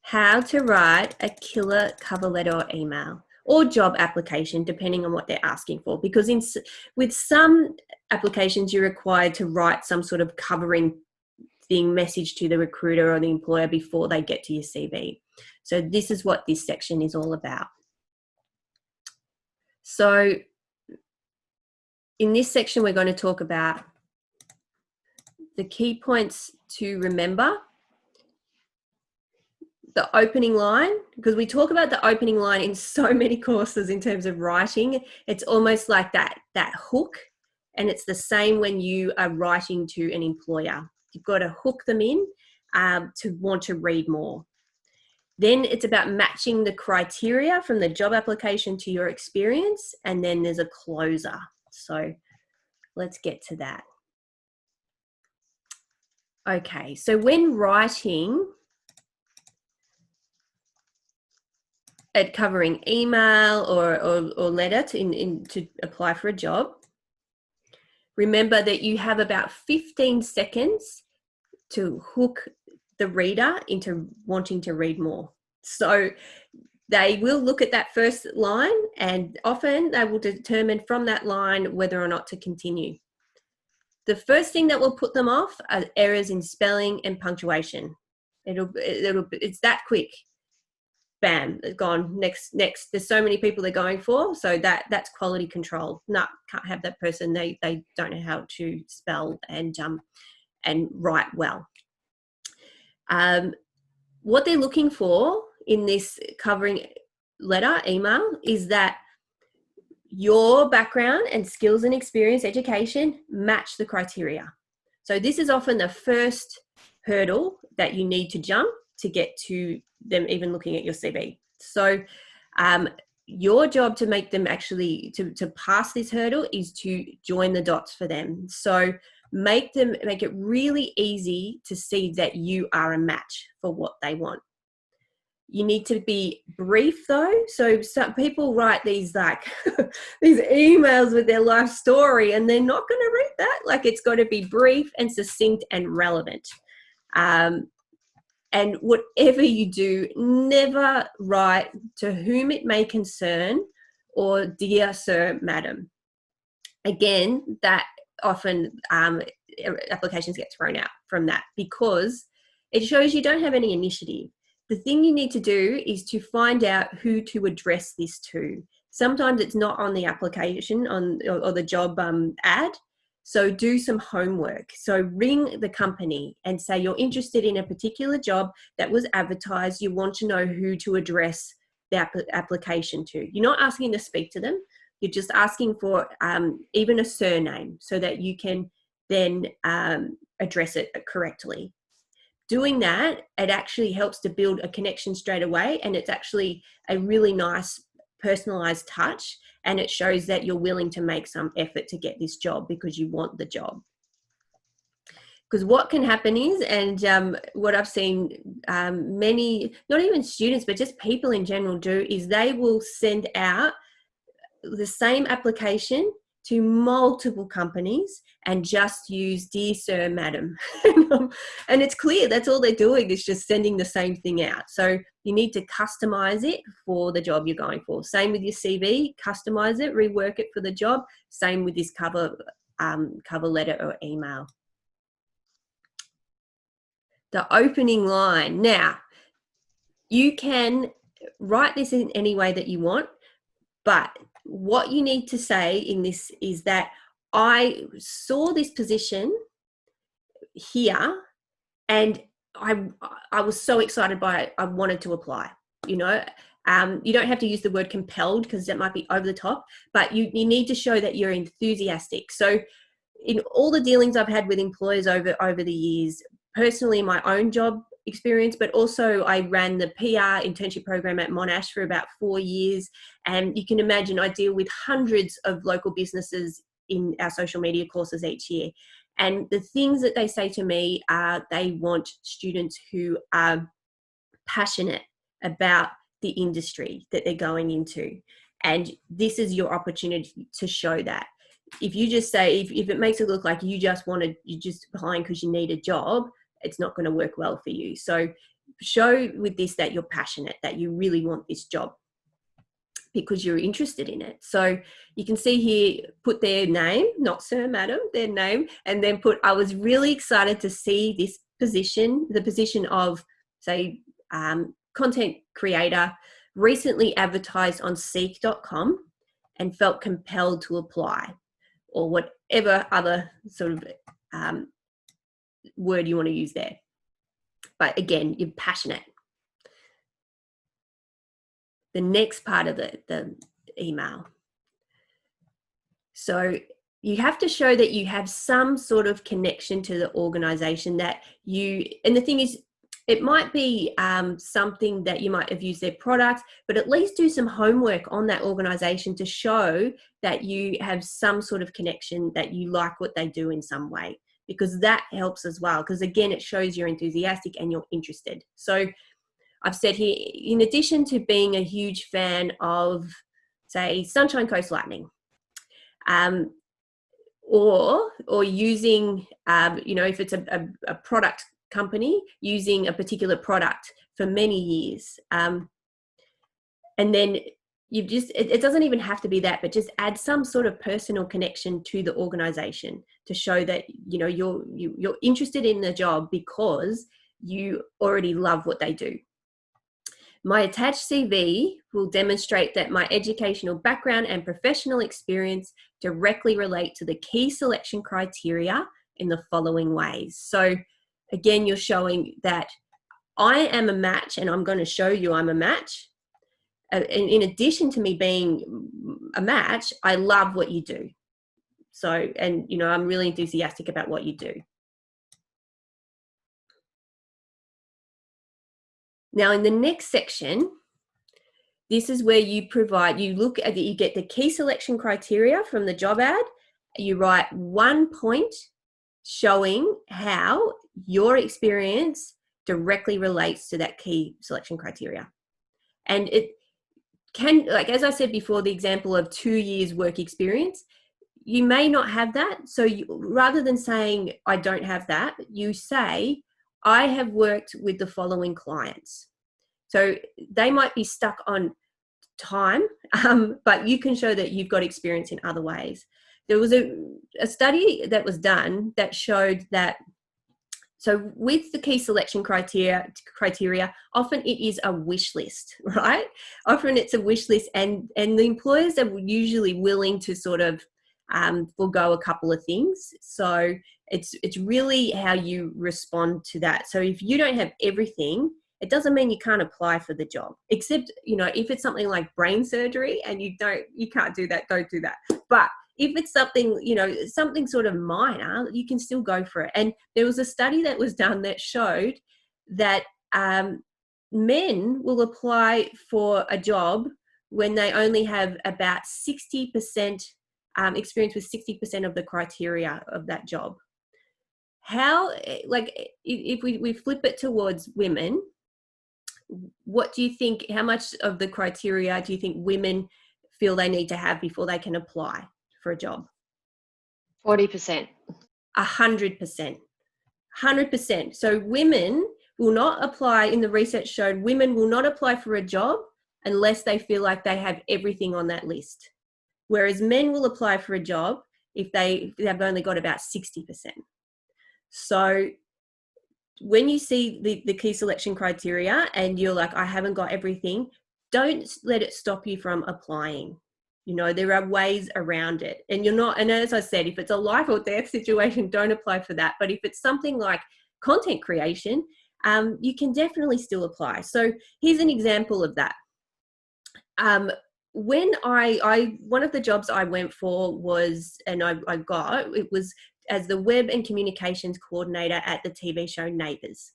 how to write a killer cover letter or email or job application, depending on what they're asking for. Because with some applications, you're required to write some sort of covering thing, message to the recruiter or the employer before they get to your CV. So this is what this section is all about. So in this section, we're going to talk about the key points to remember. The opening line, because we talk about the opening line in so many courses in terms of writing. It's almost like that hook, and it's the same when you are writing to an employer. You've got to hook them in to want to read more. Then it's about matching the criteria from the job application to your experience, and then there's a closer. So let's get to that. Okay, so when writing at covering email or letter to apply for a job, remember that you have about 15 seconds to hook the reader into wanting to read more. So they will look at that first line, and often they will determine from that line whether or not to continue. The first thing that will put them off are errors in spelling and punctuation. It's that quick. Bam, gone. Next. There's so many people they're going for, so that's quality control. No, can't have that person. They don't know how to spell and write well. What they're looking for in this covering letter, email, is that your background and skills and experience, education, match the criteria. So this is often the first hurdle that you need to jump to get to them even looking at your CV. So your job to make them actually, to pass this hurdle, is to join the dots for them. So make it really easy to see that you are a match for what they want. You need to be brief though. So some people write these these emails with their life story, and they're not going to read that. Like, it's got to be brief and succinct and relevant. And whatever you do, never write "to whom it may concern" or "dear sir, madam." Again, that often applications get thrown out from that, because it shows you don't have any initiative. The thing you need to do is to find out who to address this to. Sometimes it's not on the application or the job ad. So do some homework. So ring the company and say you're interested in a particular job that was advertised. You want to know who to address the application to. You're not asking to speak to them. You're just asking for even a surname so that you can then address it correctly. Doing that, it actually helps to build a connection straight away, and it's actually a really nice personalized touch, and it shows that you're willing to make some effort to get this job because you want the job. Because what can happen is, and what I've seen many, not even students, but just people in general do, is they will send out the same application to multiple companies and just use "dear sir, madam." And it's clear that's all they're doing, is just sending the same thing out. So you need to customize it for the job you're going for. Same with your CV, customize it, rework it for the job. Same with this cover letter or email. The opening line. Now, you can write this in any way that you want, but what you need to say in this is that I saw this position here and I was so excited by it, I wanted to apply. You know, you don't have to use the word compelled because that might be over the top, but you need to show that you're enthusiastic. So in all the dealings I've had with employers over the years, personally in my own job experience, but also I ran the PR internship program at Monash for about 4 years. And you can imagine I deal with hundreds of local businesses in our social media courses each year. And the things that they say to me are they want students who are passionate about the industry that they're going into. And this is your opportunity to show that. If you just say, if it makes it look like you're just applying because you need a job, it's not going to work well for you. So show with this that you're passionate, that you really want this job because you're interested in it. So you can see here, put their name, not sir, madam, their name, and then put, I was really excited to see this position, the position of, say, content creator, recently advertised on seek.com and felt compelled to apply, or whatever other sort of word you want to use there. But again, you're passionate. The next part of the email. So you have to show that you have some sort of connection to the organization that you, and the thing is, it might be something that you might have used their product, but at least do some homework on that organization to show that you have some sort of connection, that you like what they do in some way, because that helps as well. Because again, it shows you're enthusiastic and you're interested. So I've said here, in addition to being a huge fan of, say, Sunshine Coast Lightning, or using, if it's a product company, using a particular product for many years, and then you've just, it doesn't even have to be that, but just add some sort of personal connection to the organization to show that you're interested in the job because you already love what they do. My attached CV will demonstrate that my educational background and professional experience directly relate to the key selection criteria in the following ways. So again, you're showing that I am a match, and I'm going to show you I'm a match. In addition to me being a match, I love what you do. So, and I'm really enthusiastic about what you do. Now, in the next section, this is where you look at you get the key selection criteria from the job ad. You write 1 point showing how your experience directly relates to that key selection criteria. And it can, like, as I said before, the example of 2 years work experience, you may not have that. So rather than saying, I don't have that, you say, I have worked with the following clients. So they might be stuck on time, but you can show that you've got experience in other ways. There was a study that was done that showed that, so with the key selection criteria, often it is a wish list, right? Often it's a wish list, and the employers are usually willing to sort of forego a couple of things. So it's really how you respond to that. So if you don't have everything, it doesn't mean you can't apply for the job, except, if it's something like brain surgery and you can't do that, don't do that. But if it's something, something sort of minor, you can still go for it. And there was a study that was done that showed that men will apply for a job when they only have about 60% experience with 60% of the criteria of that job. How, like, if we flip it towards women, what do you think, how much of the criteria do you think women feel they need to have before they can apply for a job? 40%. 100%. 100%. So women will not apply, in the research showed, women will not apply for a job unless they feel like they have everything on that list. Whereas men will apply for a job if they've only got about 60%. So when you see the key selection criteria and you're like, I haven't got everything, don't let it stop you from applying. There are ways around it. And and as I said, if it's a life or death situation, don't apply for that. But if it's something like content creation, you can definitely still apply. So here's an example of that. When one of the jobs I went for was, and I got, it was as the web and communications coordinator at the TV show Neighbours.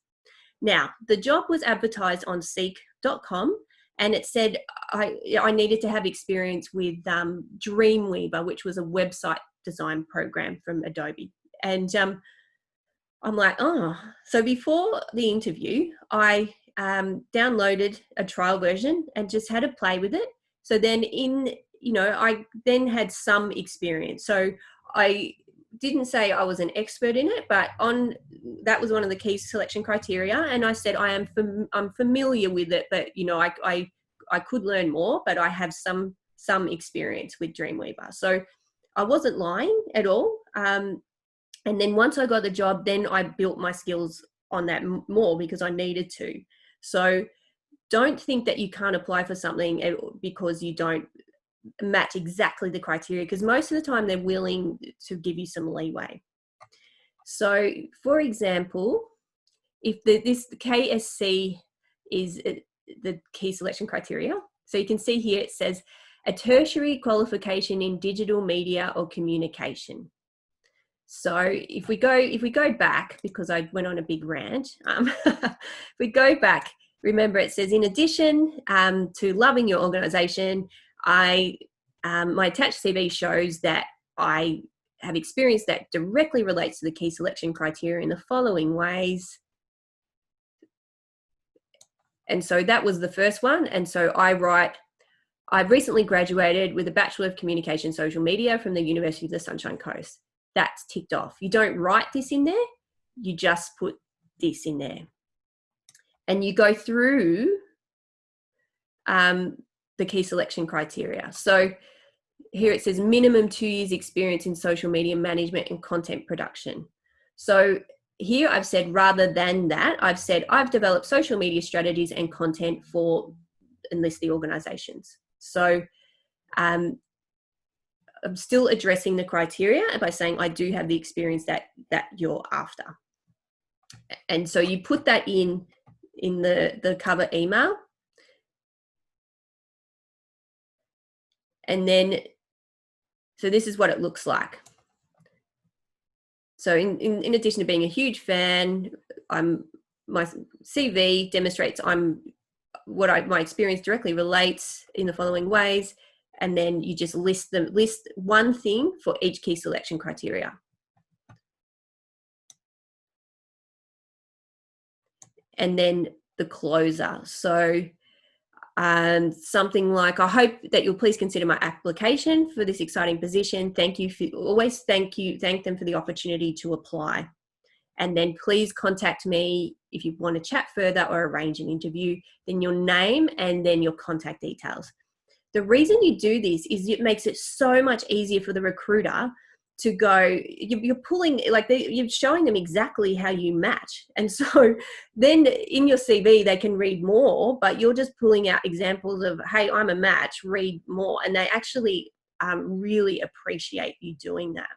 Now, the job was advertised on seek.com, and it said I needed to have experience with Dreamweaver, which was a website design program from Adobe. And I'm like, oh, so before the interview, I downloaded a trial version and just had to play with it. So then I then had some experience. So I didn't say I was an expert in it, but that was one of the key selection criteria. And I said, I'm familiar with it, but I could learn more, but I have some experience with Dreamweaver. So I wasn't lying at all. And then once I got the job, then I built my skills on that more because I needed to. So don't think that you can't apply for something because you don't match exactly the criteria, because most of the time they're willing to give you some leeway. So for example, if this KSC is the key selection criteria, so you can see here it says a tertiary qualification in digital media or communication. So if we go back, because I went on a big rant, if we go back, remember it says, in addition to loving your organisation, my attached CV shows that I have experience that directly relates to the key selection criteria in the following ways. And so that was the first one. And so I write, I've recently graduated with a Bachelor of Communication Social Media from the University of the Sunshine Coast. That's ticked off. You don't write this in there, you just put this in there. And you go through the key selection criteria. So here it says minimum 2 years experience in social media management and content production. So here I've said, rather than that, I've said I've developed social media strategies and content for, and list the organizations. So I'm still addressing the criteria by saying I do have the experience that you're after. And so you put that in the cover email. And then, so this is what it looks like. So in addition to being a huge fan, my CV demonstrates my experience directly relates in the following ways. And then you just list one thing for each key selection criteria. And then the closer. So something like, I hope that you'll please consider my application for this exciting position. Thank you. Thank them for the opportunity to apply. And then please contact me if you want to chat further or arrange an interview. Then your name and then your contact details. The reason you do this is it makes it so much easier for the recruiter to go, you're pulling, like you're showing them exactly how you match. And so then in your CV, they can read more, but you're just pulling out examples of, hey, I'm a match, read more. And they actually really appreciate you doing that.